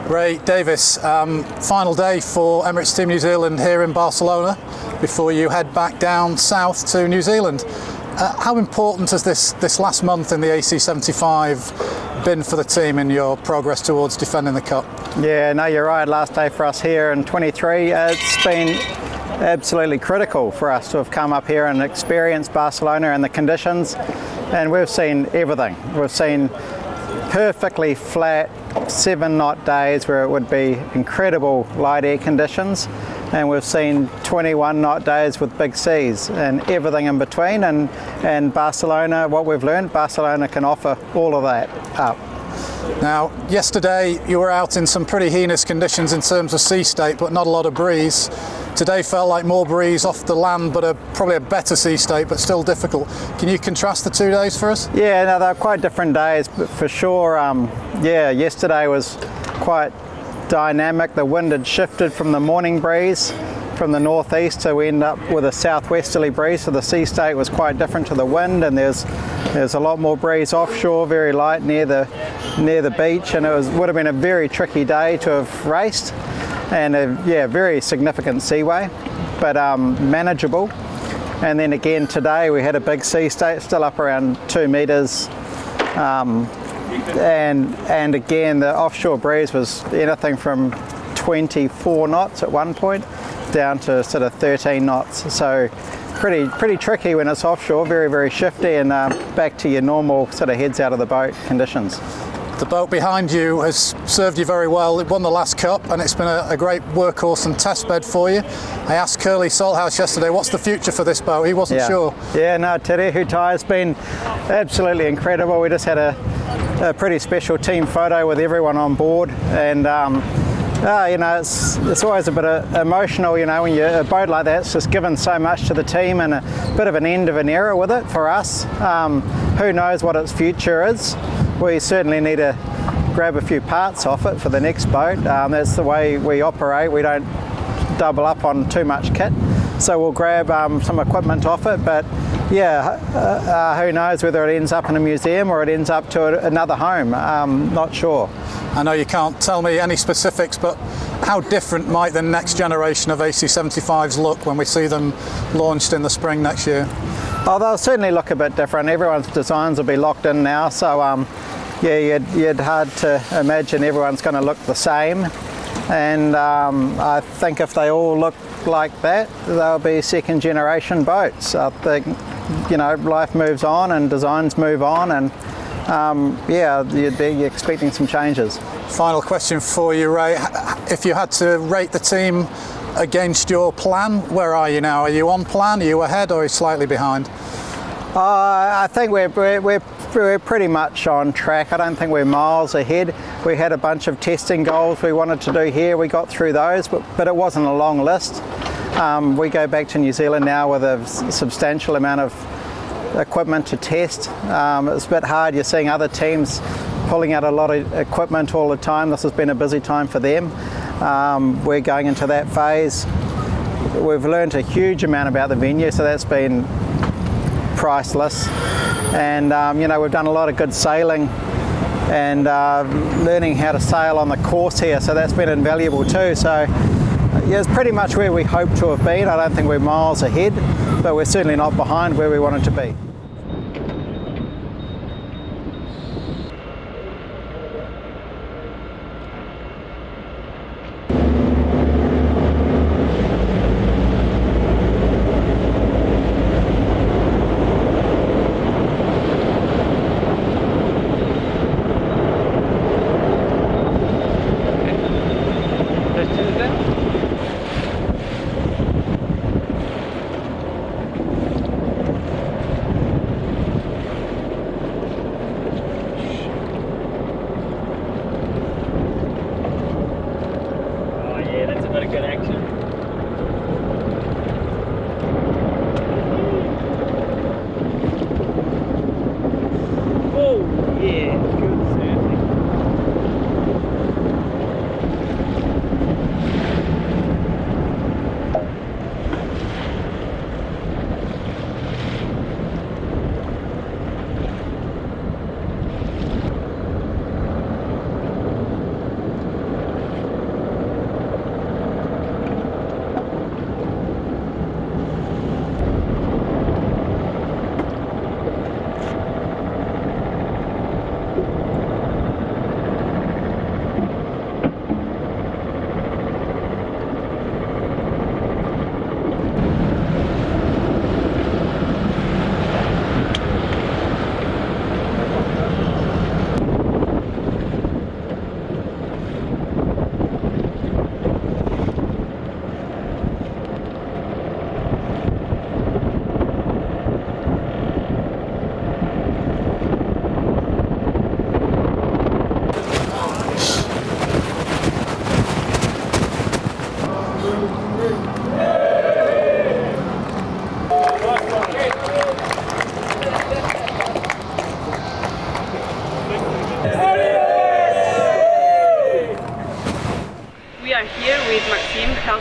Ray Davis, final day for Emirates Team New Zealand here in Barcelona before you head back down south to New Zealand. How important has this last month in the AC75 been for the team in your progress towards defending the Cup? Yeah, no, you're right. Last day for us here in 23. It's been absolutely critical for us to have come up here and experienced Barcelona and the conditions, and we've seen everything. We've seen perfectly flat 7-knot days where it would be incredible light air conditions, and we've seen 21-knot days with big seas and everything in between, and Barcelona, what we've learned, Barcelona can offer all of that up. Now, yesterday you were out in some pretty heinous conditions in terms of sea state, but not a lot of breeze. Today felt like more breeze off the land, but probably a better sea state, but still difficult. Can you contrast the 2 days for us? Yeah, no, they're quite different days, but for sure, yeah, yesterday was quite dynamic. The wind had shifted from the morning breeze from the northeast, so we end up with a southwesterly breeze, so the sea state was quite different to the wind, and there's a lot more breeze offshore, very light near the beach, and would have been a very tricky day to have raced, and a very significant seaway, but manageable. And then again today we had a big sea state, still up around 2 metres, and again the offshore breeze was anything from 24 knots at one point down to sort of 13 knots, so pretty tricky when it's offshore, very, very shifty, and back to your normal sort of heads out of the boat conditions. The boat behind you has served you very well. It won the last Cup, and it's been a great workhorse and test bed for you. I asked Curly Salthouse yesterday, what's the future for this boat? He wasn't sure. Yeah, no, Te Rehu has been absolutely incredible. We just had a pretty special team photo with everyone on board, and you know, it's always a bit emotional, you know, when a boat like that's just given so much to the team, and a bit of an end of an era with it for us. Who knows what its future is? We certainly need to grab a few parts off it for the next boat. That's the way we operate. We don't double up on too much kit, so we'll grab some equipment off it, but yeah, who knows whether it ends up in a museum or it ends up to another home. Not sure. I know you can't tell me any specifics, but how different might the next generation of AC75s look when we see them launched in the spring next year? Oh, they'll certainly look a bit different. Everyone's designs will be locked in now, so yeah, you'd hard to imagine everyone's going to look the same. And I think if they all look like that, they'll be second generation boats. I think, you know, life moves on and designs move on, and yeah, you'd be expecting some changes. Final question for you, Ray. If you had to rate the team against your plan, where are you now? Are you on plan? Are you ahead, or are you slightly behind? I think we're pretty much on track. I don't think we're miles ahead. We had a bunch of testing goals we wanted to do here. We got through those, but it wasn't a long list. We go back to New Zealand now with a substantial amount of equipment to test. It's a bit hard. You're seeing other teams pulling out a lot of equipment all the time. This has been a busy time for them. We're going into that phase. We've learned a huge amount about the venue, so that's been priceless. And you know, we've done a lot of good sailing and learning how to sail on the course here, so that's been invaluable too. So yeah, it's pretty much where we hope to have been. I don't think we're miles ahead, but we're certainly not behind where we wanted to be.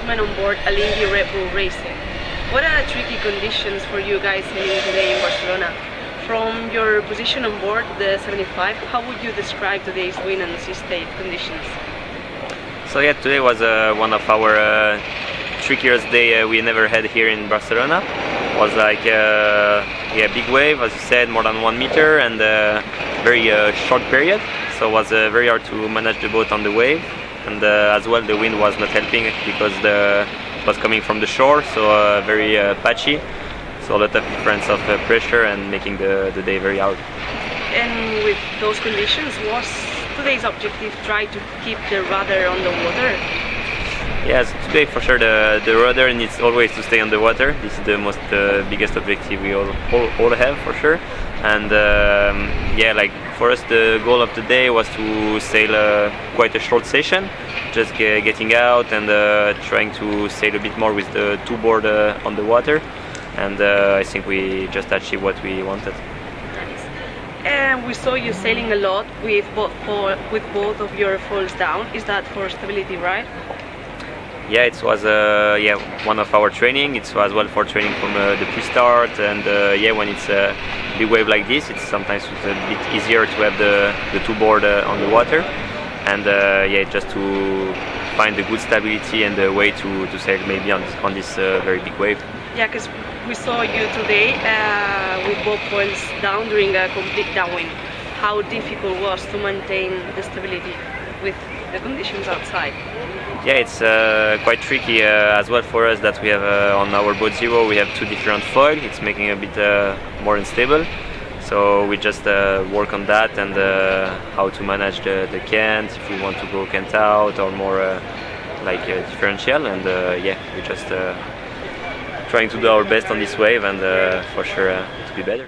sportsmen on board Alinghi Red Bull Racing. What are the tricky conditions for you guys sailing today in Barcelona? From your position on board the 75, how would you describe today's wind and sea state conditions? So yeah, today was one of our trickiest day we never had here in Barcelona. It was like big wave, as you said, more than 1 meter, and very short period. So it was very hard to manage the boat on the wave, and as well the wind was not helping because it was coming from the shore, so very patchy. So a lot of difference of pressure and making the day very hard. And with those conditions, was today's objective try to keep the rudder on the water? Yes, today for sure the rudder needs always to stay on the water. This is the most biggest objective we all have for sure. And like for us the goal of the day was to sail quite a short session, just getting out and trying to sail a bit more with the two board on the water. And I think we just achieved what we wanted. Nice. And we saw you sailing a lot with both of your foils down. Is that for stability, right? Yeah, it was one of our training. It was as well for training from the pre-start, and when it's a big wave like this, it's sometimes a bit easier to have the two board on the water, and just to find the good stability and the way to sail maybe on this very big wave. Yeah, because we saw you today with both foils down during a complete downwind. How difficult was to maintain the stability with the conditions outside? Yeah, it's quite tricky as well for us that we have on our boat zero we have two different foils. It's making a bit more unstable. So we just work on that and how to manage the cant, if we want to go cant out or more differential. And we just trying to do our best on this wave and for sure to be better.